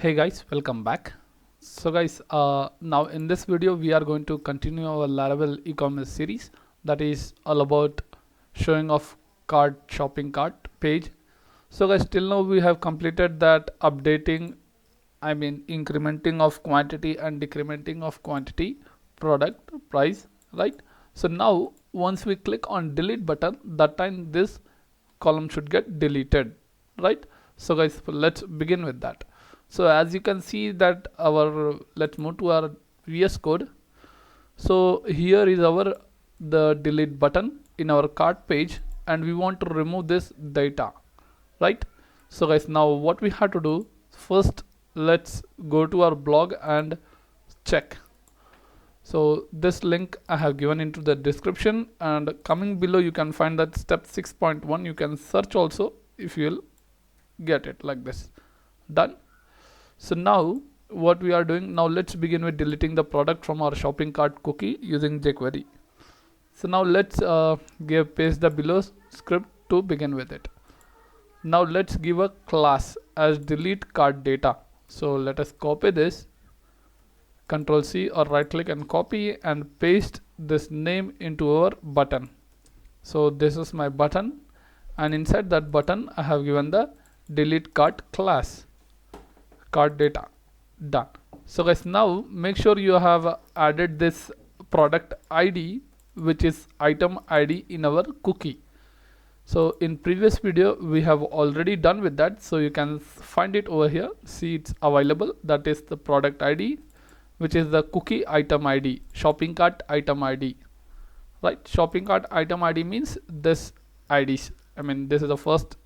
Hey guys, welcome back. So guys, now in this video we are going to continue our Laravel e-commerce series that is all about showing off shopping cart page. So guys, till now we have completed that updating, incrementing of quantity and decrementing of quantity, product, price, right? So now once we click on delete button, that time this column should get deleted, right? So guys, let's begin with that. So as you can see that let's move to our VS Code. So here is the delete button in our cart page, and we want to remove this data, right? So guys, now what we have to do first, let's go to our blog and check. So this link I have given into the description, and coming below you can find that step 6.1. You can search also if you'll get it like this. Done. So now what we are doing now, let's begin with deleting the product from our shopping cart cookie using jQuery. So now let's paste the below script to begin with it. Now let's give a class as delete cart data. So let us copy this, Control C or right click and copy and paste this name into our button. So this is my button, and inside that button I have given the delete cart class, cart data. Done. So guys, now make sure you have added this product ID, which is item ID, in our cookie. So in previous video we have already done with that, so you can find it over here. See, it's available. That is the product ID, which is the cookie item ID, shopping cart item ID, right? Shopping cart item ID means this IDs. This is the first,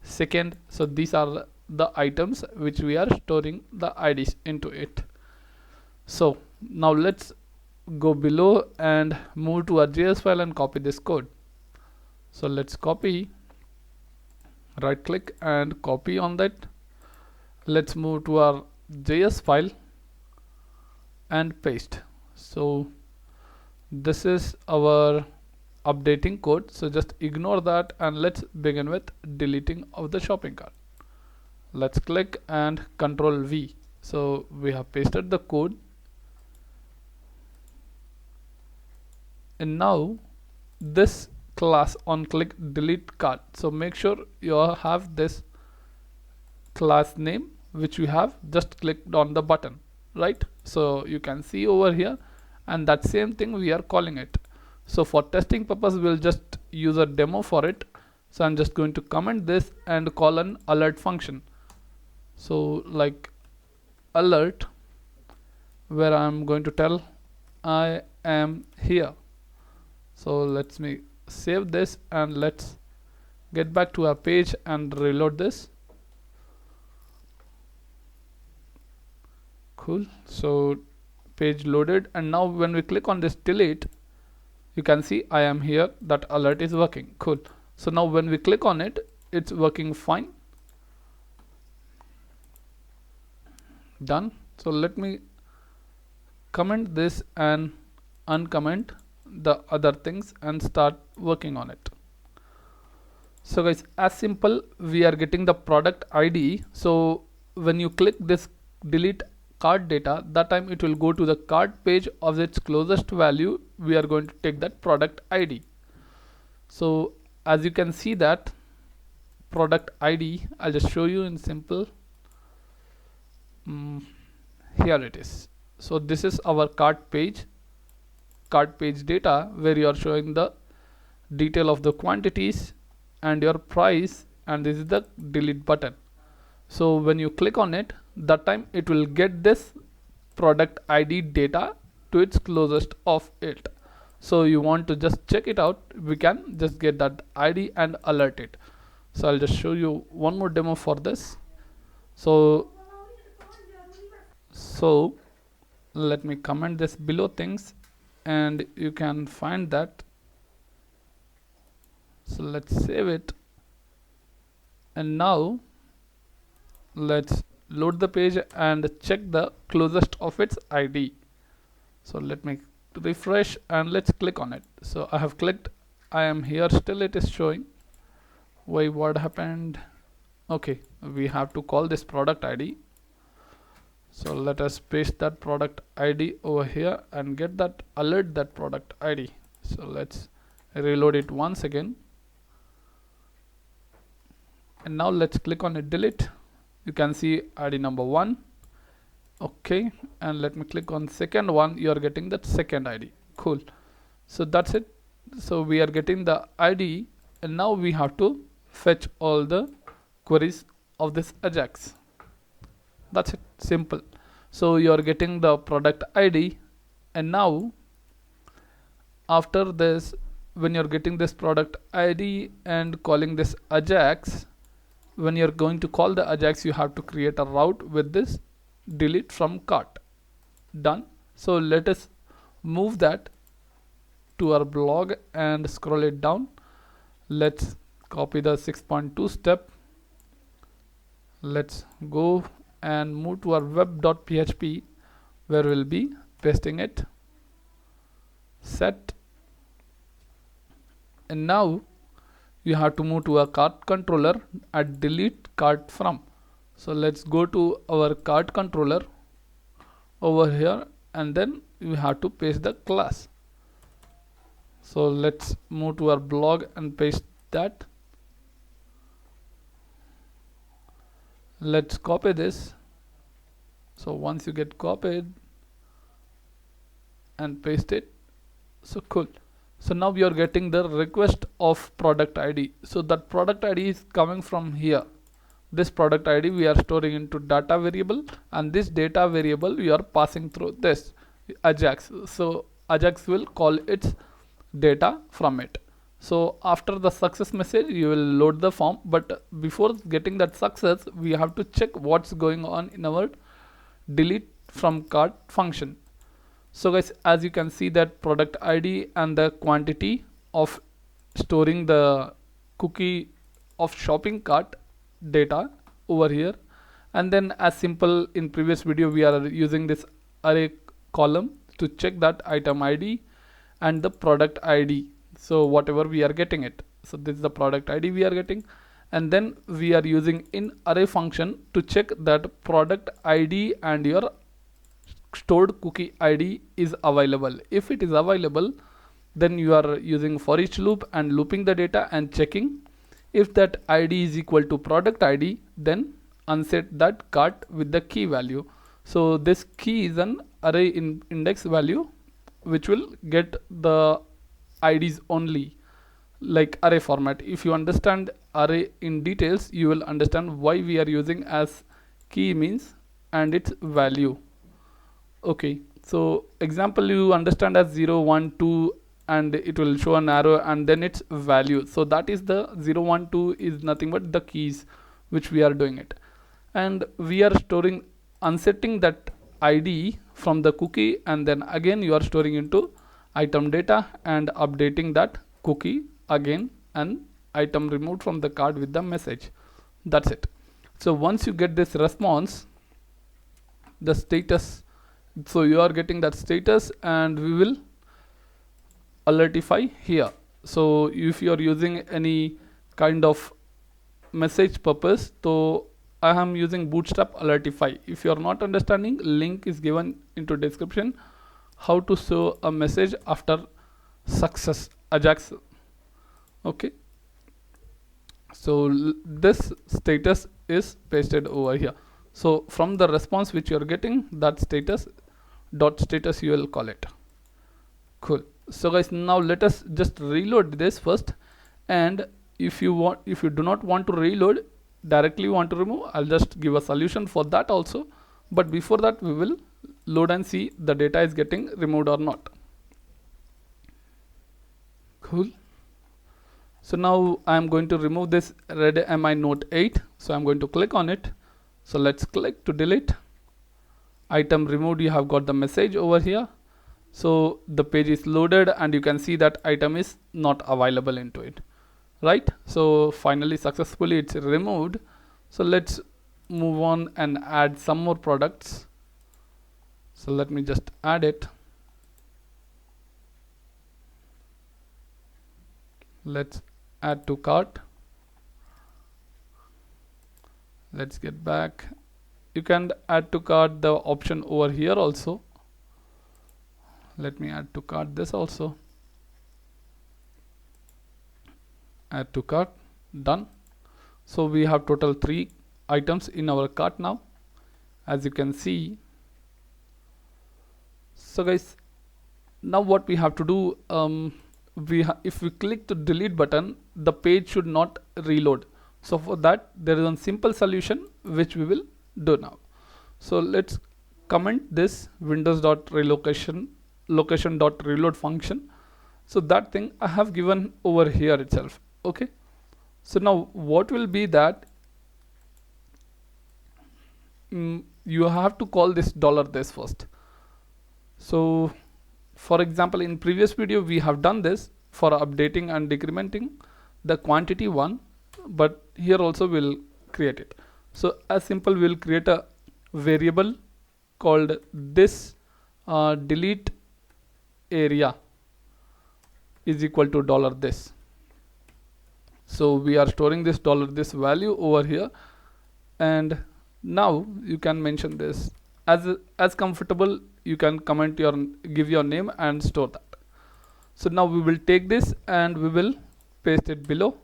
second. So these are the items which we are storing the IDs into it. So now let's go below and move to our JS file and copy this code. So let's copy, right click and copy on that. Let's move to our JS file and paste. So this is our updating code, so just ignore that and let's begin with deleting of the shopping cart. Let's click and Control V. So we have pasted the code, and now this class on click delete cart. So make sure you have this class name which we have just clicked on the button, right? So you can see over here, and that same thing we are calling it. So for testing purpose we'll just use a demo for it. So I'm just going to comment this and call an alert function. So like alert, where I'm going to tell I am here. So let me save this and let's get back to our page and reload this. Cool. So page loaded, and now when we click on this delete, you can see I am here, that alert is working. Cool. So now when we click on it, it's working fine. Done. So let me comment this and uncomment the other things and start working on it. So guys, as simple, we are getting the product ID. So when you click this delete cart data, that time it will go to the cart page of its closest value. We are going to take that product ID. So as you can see that product ID, I'll just show you in simple. Here it is. So this is our cart page data, where you are showing the detail of the quantities and your price, and this is the delete button. So when you click on it, that time it will get this product ID data to its closest of it. So you want to just check it out, we can just get that ID and alert it. So I'll just show you one more demo for this. So let me comment this below things and you can find that. So let's save it, and now let's load the page and check the closest of its ID. So let me refresh and let's click on it. So I have clicked, I am here, still it is showing. Why, what happened? Okay, we have to call this product ID. So let us paste that product ID over here and get that alert that product ID. So let's reload it once again. And now let's click on it, delete. You can see ID number 1. Okay, and let me click on second one. You are getting that second ID. Cool. So that's it. So we are getting the ID, and now we have to fetch all the queries of this Ajax. That's it, simple. So you are getting the product ID, and now after this, when you're getting this product ID and calling this Ajax, when you're going to call the Ajax, you have to create a route with this delete from cart. Done. So let us move that to our blog and scroll it down. Let's copy the 6.2 step. Let's go and move to our web.php where we'll be pasting it. Set. And now you have to move to a cart controller and delete cart from. So let's go to our cart controller over here, and then you have to paste the class. So let's move to our blog and paste that. Let's copy this. So once you get copied and paste it, so cool. So now we are getting the request of product ID. So that product ID is coming from here. This product ID we are storing into data variable, and this data variable we are passing through this Ajax. So Ajax will call its data from it. So after the success message, you will load the form, but before getting that success, we have to check what's going on in our delete from cart function. So guys, as you can see that product ID and the quantity of storing the cookie of shopping cart data over here, and then as simple in previous video we are using this array column to check that item ID and the product ID. So whatever we are getting it, so this is the product ID we are getting, and then we are using in array function to check that product ID and your stored cookie ID is available. If it is available, then you are using for each loop and looping the data and checking. If that ID is equal to product ID, then unset that cart with the key value. So this key is an array index value which will get the IDs only, like array format. If you understand array in details, you will understand why we are using as key means and its value. Okay, so example you understand as 0, 1, 2, and it will show an arrow and then its value. So that is the 0, 1, 2 is nothing but the keys which we are doing it, and we are storing unsetting that ID from the cookie, and then again you are storing into item data and updating that cookie again, and item removed from the cart with the message. That's it. So once you get this response, the status, so you are getting that status, and we will alertify here. So if you are using any kind of message purpose, so I am using bootstrap alertify. If you are not understanding, link is given into description how to show a message after success Ajax. Okay, so this status is pasted over here. So from the response which you are getting, that status dot status you will call it. Cool. So guys, now let us just reload this first, and if you do not want to reload, directly want to remove, I'll just give a solution for that also. But before that, we will load and see the data is getting removed or not. Cool. So now I am going to remove this red MI Note 8. So I'm going to click on it. So let's click to delete. Item removed, you have got the message over here. So the page is loaded and you can see that item is not available into it, right? So finally successfully it's removed. So let's move on and add some more products. So let me just add it. Let's add to cart. Let's get back you can add to cart the option over here also. Let me add to cart this also. Add to cart, done. So we have total 3 items in our cart now, as you can see. So guys, now what we have to do, if we click the delete button, the page should not reload. So for that, there is a simple solution which we will do now. So let's comment this windows.relocation location.reload function. So that thing I have given over here itself. Okay. So now what will be that you have to call this $this first. So for example, in previous video we have done this for updating and decrementing the quantity one, but here also we'll create it. So as simple, we'll create a variable called this delete area is equal to $this. So we are storing this $this value over here, and now you can mention this as comfortable. You can comment give your name and store that. So now we will take this and we will paste it below,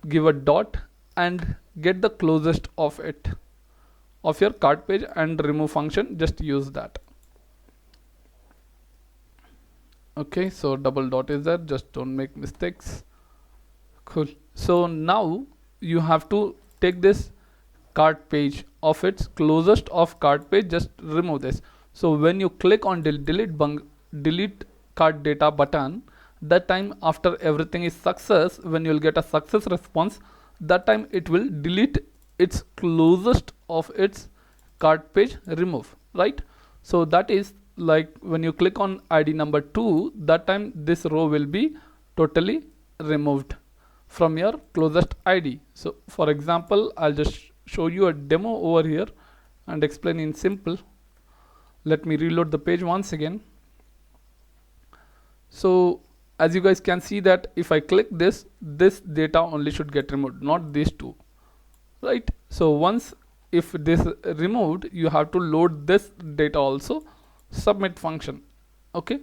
give a dot and get the closest of it of your cart page and remove function. Just use that. Okay, so double dot is there, just don't make mistakes. Cool. So now you have to take this cart page of its closest of cart page, just remove this. So when you click on delete cart data button, that time after everything is success, when you'll get a success response, that time it will delete its closest of its cart page remove, right? So that is like when you click on ID number 2, that time this row will be totally removed from your closest ID. So for example, I'll just show you a demo over here and explain in simple. Let me reload the page once again. So as you guys can see that if I click this data only should get removed, not these two, right? So once if this removed, you have to load this data also, submit function. Okay,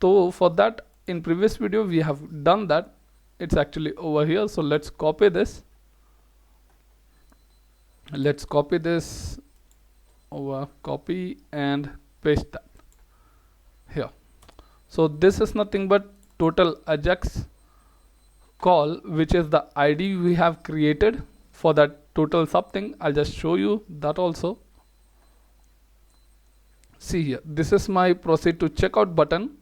so for that in previous video we have done that. It's actually over here. So let's copy this. Let's copy this over, copy and paste that here. So this is nothing but total Ajax call, which is the ID we have created for that total something. I'll just show you that also. See here, this is my proceed to checkout button.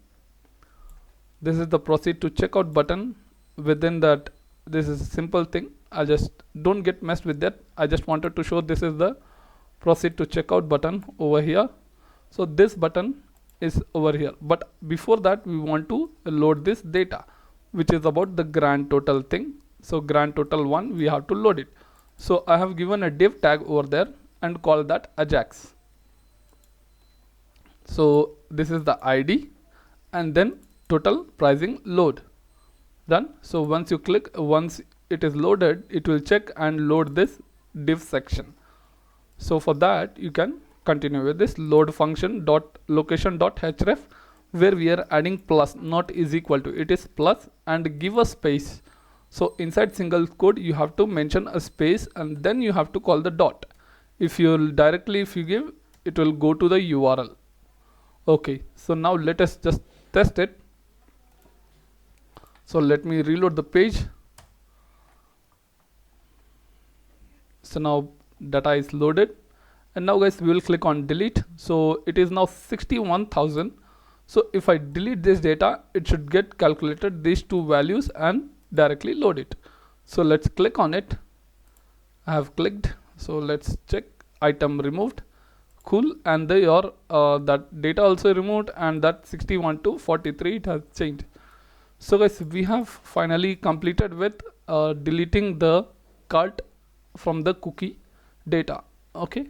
This is the proceed to checkout button. Within that, this is a simple thing. I just don't get messed with that. I just wanted to show this is the proceed to checkout button over here. So this button is over here, but before that we want to load this data, which is about the grand total thing. So grand total 1, we have to load it. So I have given a div tag over there and call that Ajax. So this is the ID and then total pricing load. Done. So once you click, once it is loaded, it will check and load this div section. So for that you can continue with this load function dot location dot href, where we are adding plus, not is equal to, it is plus, and give a space. So inside single quote you have to mention a space and then you have to call the dot. If you give, it will go to the URL. Okay, so now let us just test it. So let me reload the page. So now data is loaded, and now guys we will click on delete. So it is now 61,000. So if I delete this data, it should get calculated these two values and directly load it. So let's click on it. I have clicked. So let's check item removed. Cool. And your that data also removed, and that 61 to 43 it has changed. So guys, we have finally completed with deleting the cart from the cookie data. Okay,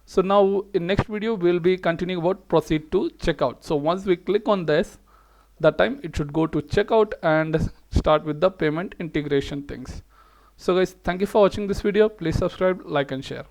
so now in next video we'll be continuing about proceed to checkout. So once we click on this, that time it should go to checkout and start with the payment integration things. So guys, thank you for watching this video. Please subscribe, like and share.